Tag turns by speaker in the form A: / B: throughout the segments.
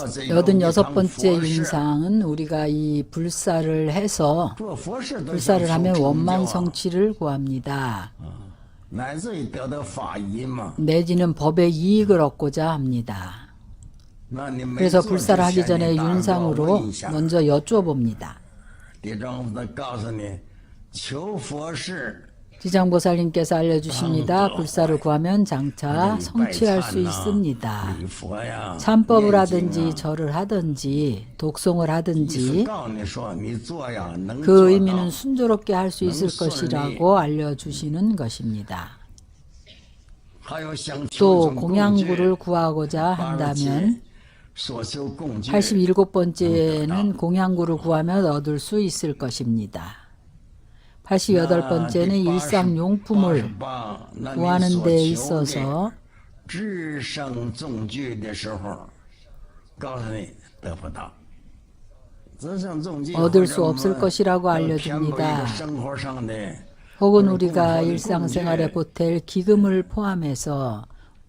A: 86번째 윤상은 우리가 이 불사를 해서 불사를 하면 원만 성취를 구합니다. 내지는 법의 이익을 얻고자 합니다. 그래서 불사를 하기 전에 윤상으로 먼저 여쭈어봅니다. 지장보살님께서 알려주십니다. 불사를 구하면 장차 성취할 수 있습니다. 참법을 하든지 절을 하든지 독송을 하든지 그 의미는 순조롭게 할 수 있을 것이라고 알려주시는 것입니다. 또 공양구를 구하고자 한다면 87번째는 공양구를 구하면 얻을 수 있을 것입니다. 88번째는 일상용품을 구하는 데 있어서 얻을 수 없을 것이라고 알려줍니다. 혹은 우리가 일상생활에 보탤 기금을 포함해서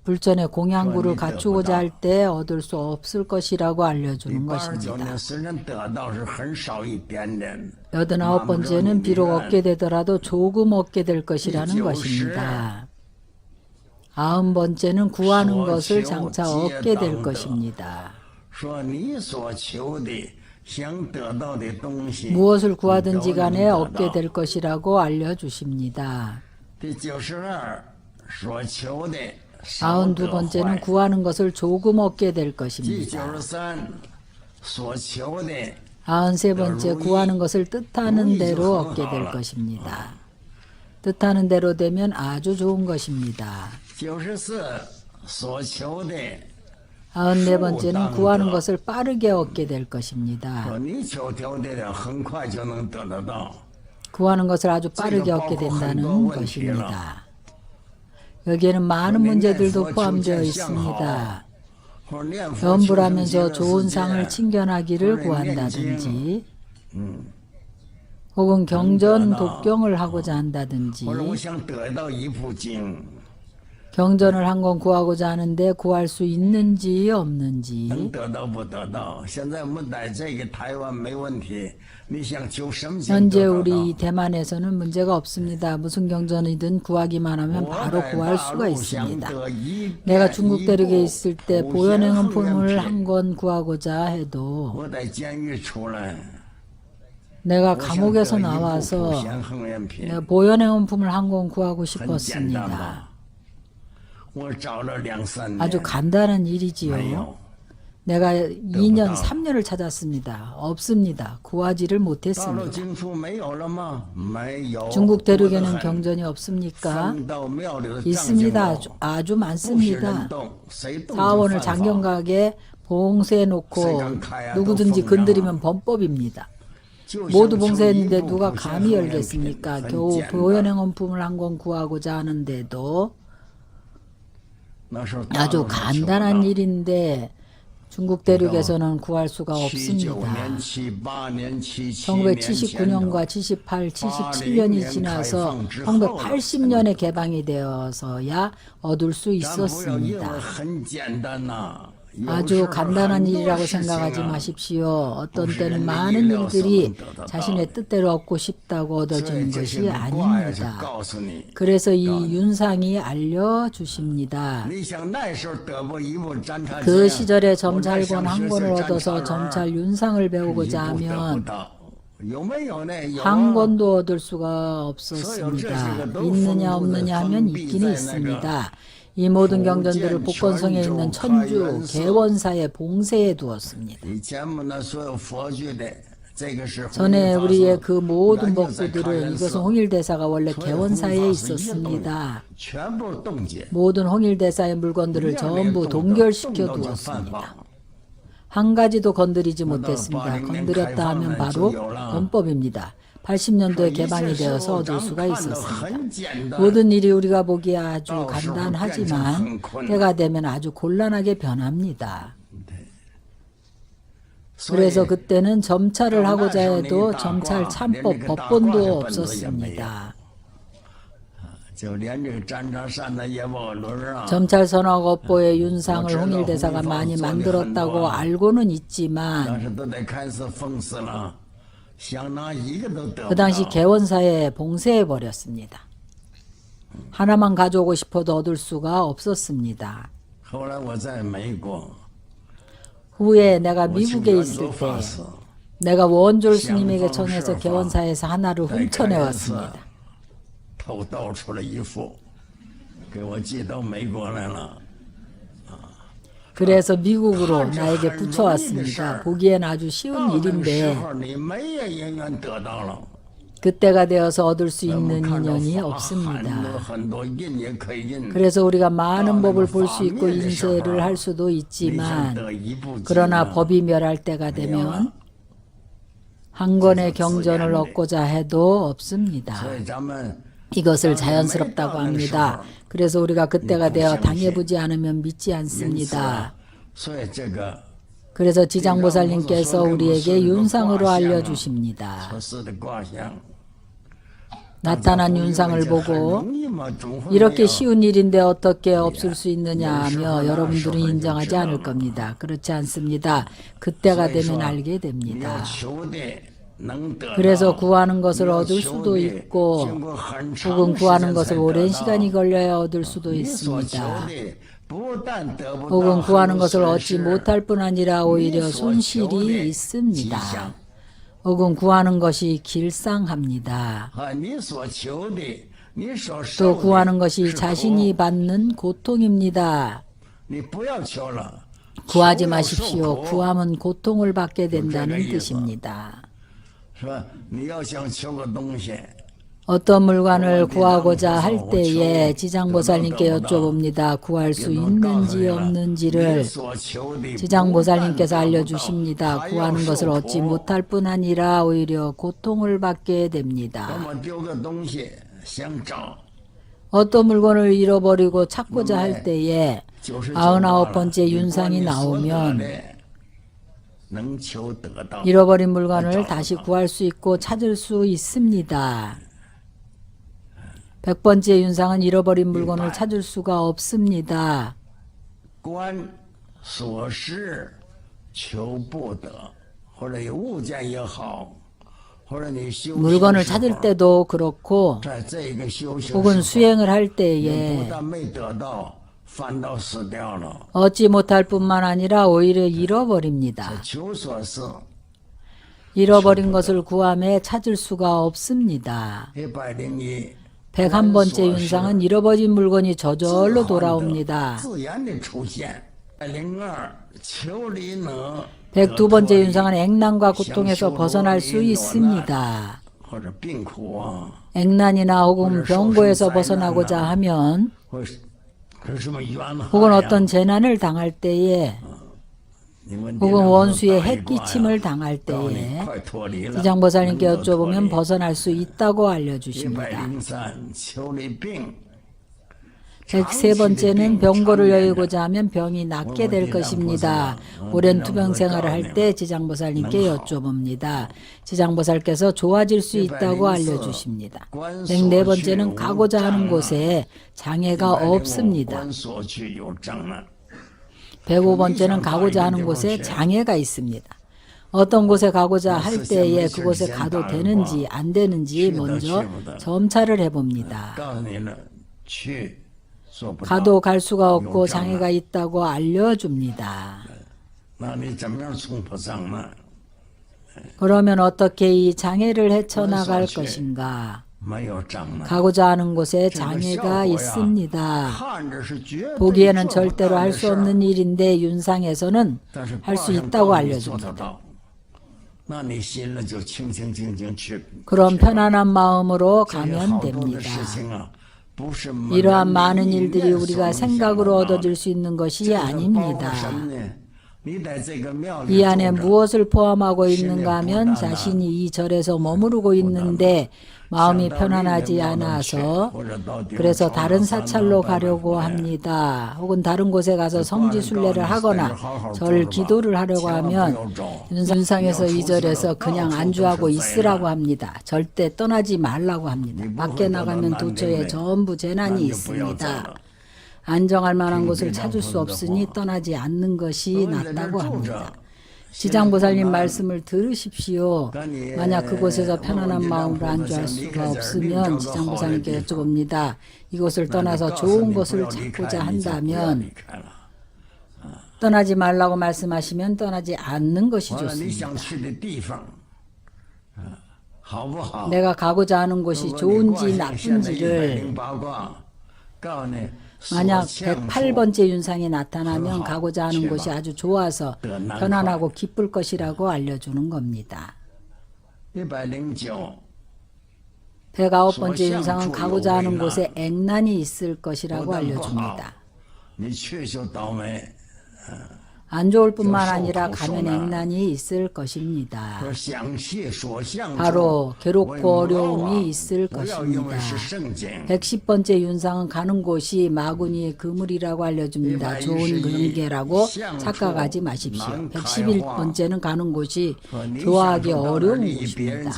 A: 불전의 공양구를 갖추고자 할 때 얻을 수 없을 것이라고 알려주는 것입니다. 89번째는 비록 얻게 되더라도 조금 얻게 될 것이라는 것입니다. 90번째는 구하는 것을 장차 얻게 될 것입니다. 무엇을 구하든지 간에 얻게 될 것이라고 알려주십니다. 92번째는 구하는 것을 조금 얻게 될 것입니다. 93번째 구하는 것을 뜻하는 대로 얻게 될 것입니다. 뜻하는 대로 되면 아주 좋은 것입니다. 94번째는 구하는 것을 빠르게 얻게 될 것입니다. 구하는 것을 아주 빠르게 얻게 된다는 것입니다. 여기에는 많은 문제들도 포함되어 있습니다. 염불 하면서 좋은 상을 칭견하기를 구한다든지 혹은 경전 독경을 하고자 한다든지 경전을 한 권 구하고자 하는데 구할 수 있는지 없는지 현재 우리 대만에서는 문제가 없습니다. 무슨 경전이든 구하기만 하면 바로 구할 수가 있습니다. 내가 중국 대륙에 있을 때 보현행원품을 한 권 구하고자 해도 내가 감옥에서 나와서 내가 보현행원품을 한 권 구하고 싶었습니다. 아주 간단한 일이지요. 내가 2년, 3년을 찾았습니다. 없습니다. 구하지를 못했습니다. 중국 대륙에는 경전이 없습니까? 있습니다. 아주 많습니다. 사원을 장경각에 봉쇄해 놓고 누구든지 건드리면 범법입니다. 모두 봉쇄했는데 누가 감히 열겠습니까? 겨우 보현행원품을 한 권 구하고자 하는데도 아주 간단한 일인데 중국 대륙에서는 구할 수가 없습니다. 1979년과 78, 77년이 지나서 1980년에 개방이 되어서야 얻을 수 있었습니다. 아주 간단한 일이라고 생각하지 마십시오. 어떤 때는 많은 일들이 자신의 뜻대로 얻고 싶다고 얻어지는 것이 아닙니다. 그래서 이 윤상이 알려주십니다. 그 시절에 점찰권 한 권을 얻어서 점찰 윤상을 배우고자 하면 한 권도 얻을 수가 없었습니다. 있느냐 없느냐 하면 있기는 있습니다. 이 모든 경전들을 복건성에 있는 천주 개원사에 봉쇄해 두었습니다. 전에 우리의 그 모든 법구들은 이것은 홍일대사가 원래 개원사에 있었습니다. 모든 홍일대사의 물건들을 전부 동결시켜 두었습니다. 한 가지도 건드리지 못했습니다. 건드렸다 하면 바로 범법입니다. 80년도에 개방이 되어서 얻을 수가 있었습니다. 모든 일이 우리가 보기에 아주 간단하지만 때가 되면 아주 곤란하게 변합니다. 그래서 그때는 점찰을 하고자 해도 점찰 참법 법본도 없었습니다. 점찰 선악업보의 윤상을 홍일대사가 많이 만들었다고 알고는 있지만 그 당시 개원사에 봉쇄해버렸습니다. 하나만 가져오고 싶어도 얻을 수가 없었습니다. 후에 내가 미국에 있을 때 내가 원졸 스님에게 청해서 개원사에서 하나를 훔쳐내 왔습니다. 그래서 미국으로 나에게 붙여왔습니다. 보기엔 아주 쉬운 일인데 그때가 되어서 얻을 수 있는 인연이 없습니다. 그래서 우리가 많은 법을 볼 수 있고 인쇄를 할 수도 있지만 그러나 법이 멸할 때가 되면 한 권의 경전을 얻고자 해도 없습니다. 이것을 자연스럽다고 합니다. 그래서 우리가 그때가 되어 당해보지 않으면 믿지 않습니다. 그래서 지장보살님께서 우리에게 윤상으로 알려주십니다. 나타난 윤상을 보고 이렇게 쉬운 일인데 어떻게 없을 수 있느냐 하며 여러분들은 인정하지 않을 겁니다. 그렇지 않습니다. 그때가 되면 알게 됩니다. 그래서 구하는 것을 얻을 수도 있고 혹은 구하는 것을 오랜 시간이 걸려야 얻을 수도 있습니다. 혹은 구하는 것을 얻지 못할 뿐 아니라 오히려 손실이 있습니다. 혹은 구하는 것이 길상합니다. 또 구하는 것이 자신이 받는 고통입니다. 구하지 마십시오. 구하면 고통을 받게 된다는 뜻입니다. 어떤 물건을 구하고자 할 때에 지장보살님께 여쭤봅니다. 구할 수 있는지 없는지를 지장보살님께서 알려주십니다. 구하는 것을 얻지 못할 뿐 아니라 오히려 고통을 받게 됩니다. 어떤 물건을 잃어버리고 찾고자 할 때에 99번째 윤상이 나오면 잃어버린 물건을 다시 구할 수 있고 찾을 수 있습니다. 100번째 윤상은 잃어버린 물건을 찾을 수가 없습니다. 물건을 찾을 때도 그렇고 혹은 수행을 할 때에 얻지 못할 뿐만 아니라 오히려 잃어버립니다. 잃어버린 것을 구함에 찾을 수가 없습니다. 101번째 윤상은 잃어버린 물건이 저절로 돌아옵니다. 102번째 윤상은 액난과 고통에서 벗어날 수 있습니다. 액난이나 혹은 병고에서 벗어나고자 하면 혹은 어떤 재난을 당할 때에 혹은 원수의 해끼침을 당할 때에 지장보살님께 여쭤보면 벗어날 수 있다고 알려주십니다. 103번째는 병고를 여의고자 하면 병이 낫게 될 것입니다. 오랜 투병 생활을 할 때 지장보살님께 여쭤봅니다. 지장보살께서 좋아질 수 있다고 알려주십니다. 104번째는 가고자 하는 곳에 장애가 없습니다. 105번째는 가고자 하는 곳에 장애가 있습니다. 어떤 곳에 가고자 할 때에 그곳에 가도 되는지 안 되는지 먼저 점찰을 해봅니다. 가도 갈 수가 없고 장애가 있다고 알려줍니다. 그러면 어떻게 이 장애를 헤쳐나갈 것인가? 가고자 하는 곳에 장애가 있습니다. 보기에는 절대로 할 수 없는 일인데 윤상에서는 할 수 있다고 알려줍니다. 그럼 편안한 마음으로 가면 됩니다. 이러한 많은 일들이 우리가 생각으로 얻어질 수 있는 것이 아닙니다. 이 안에 무엇을 포함하고 있는가 하면 자신이 이 절에서 머무르고 있는데 마음이 편안하지 않아서 그래서 다른 사찰로 가려고 합니다. 혹은 다른 곳에 가서 성지순례를 하거나 절 기도를 하려고 하면 윤상에서 2절에서 그냥 안주하고 있으라고 합니다. 절대 떠나지 말라고 합니다. 밖에 나가면 도처에 전부 재난이 있습니다. 안정할 만한 곳을 찾을 수 없으니 떠나지 않는 것이 낫다고 합니다. 지장보살님 말씀을 들으십시오. 만약 그곳에서 편안한 마음으로 안주할 수가 없으면 지장보살님께 여쭤봅니다. 이곳을 떠나서 좋은 곳을 찾고자 한다면 떠나지 말라고 말씀하시면 떠나지 않는 것이 좋습니다. 내가 가고자 하는 곳이 좋은지 나쁜지를 만약 108번째 윤상이 나타나면 가고자 하는 곳이 아주 좋아서 편안하고 기쁠 것이라고 알려주는 겁니다. 109번째 윤상은 가고자 하는 곳에 액난이 있을 것이라고 알려줍니다. 안 좋을 뿐만 아니라 가면 액난이 있을 것입니다. 바로 괴롭고 어려움이 있을 것입니다. 110번째 윤상은 가는 곳이 마구니의 그물이라고 알려줍니다. 좋은 관계라고 착각하지 마십시오. 111번째는 가는 곳이 교화하기 어려운 곳입니다.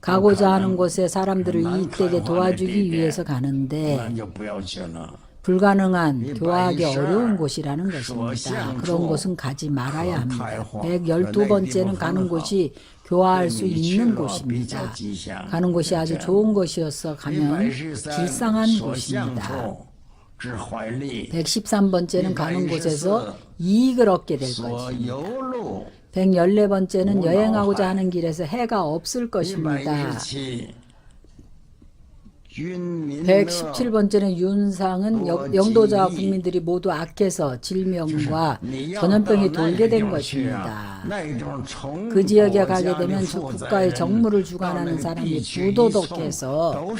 A: 가고자 하는 곳에 사람들을 이익되게 도와주기 위해서 가는데 불가능한, 교화하기 어려운 곳이라는 것입니다. 그런 곳은 가지 말아야 합니다. 112번째는 가는 곳이 교화할 수 있는 곳입니다. 가는 곳이 아주 좋은 곳이어서 가면 길상한 곳입니다. 113번째는 가는 곳에서 이익을 얻게 될 것입니다. 114번째는 여행하고자 하는 길에서 해가 없을 것입니다. 117번째는 윤상은 영도자와 국민들이 모두 악해서 질병과 전염병이 돌게 된 것입니다. 그 지역에 가게 되면 국가의 정무를 주관하는 사람이 부도덕해서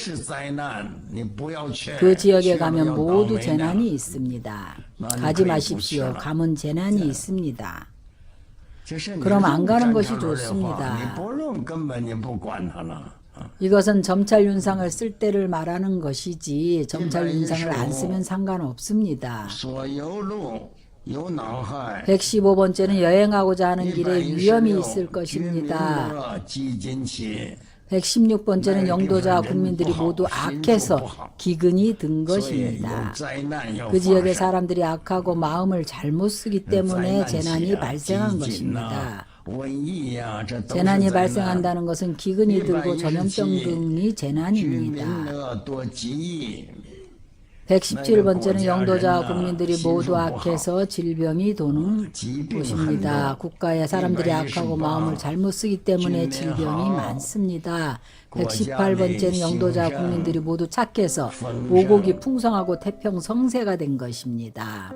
A: 그 지역에 가면 모두 재난이 있습니다. 가지 마십시오. 가면 재난이 있습니다. 그럼 안 가는 것이 좋습니다. 이것은 점찰윤상을 쓸 때를 말하는 것이지 점찰윤상을 안 쓰면 상관없습니다. 115번째는 여행하고자 하는 길에 위험이 있을 것입니다. 116번째는 영도자와 국민들이 모두 악해서 기근이 든 것입니다. 그 지역의 사람들이 악하고 마음을 잘못 쓰기 때문에 재난이 발생한 것입니다. 재난이 발생한다는 것은 기근이 들고 전염병 등이 재난입니다. 117번째는 영도자와 국민들이 모두 악해서 질병이 도는 곳입니다. 국가의 사람들이 악하고 마음을 잘못 쓰기 때문에 질병이 많습니다. 118번째는 영도자와 국민들이 모두 착해서 오곡이 풍성하고 태평성세가 된 것입니다.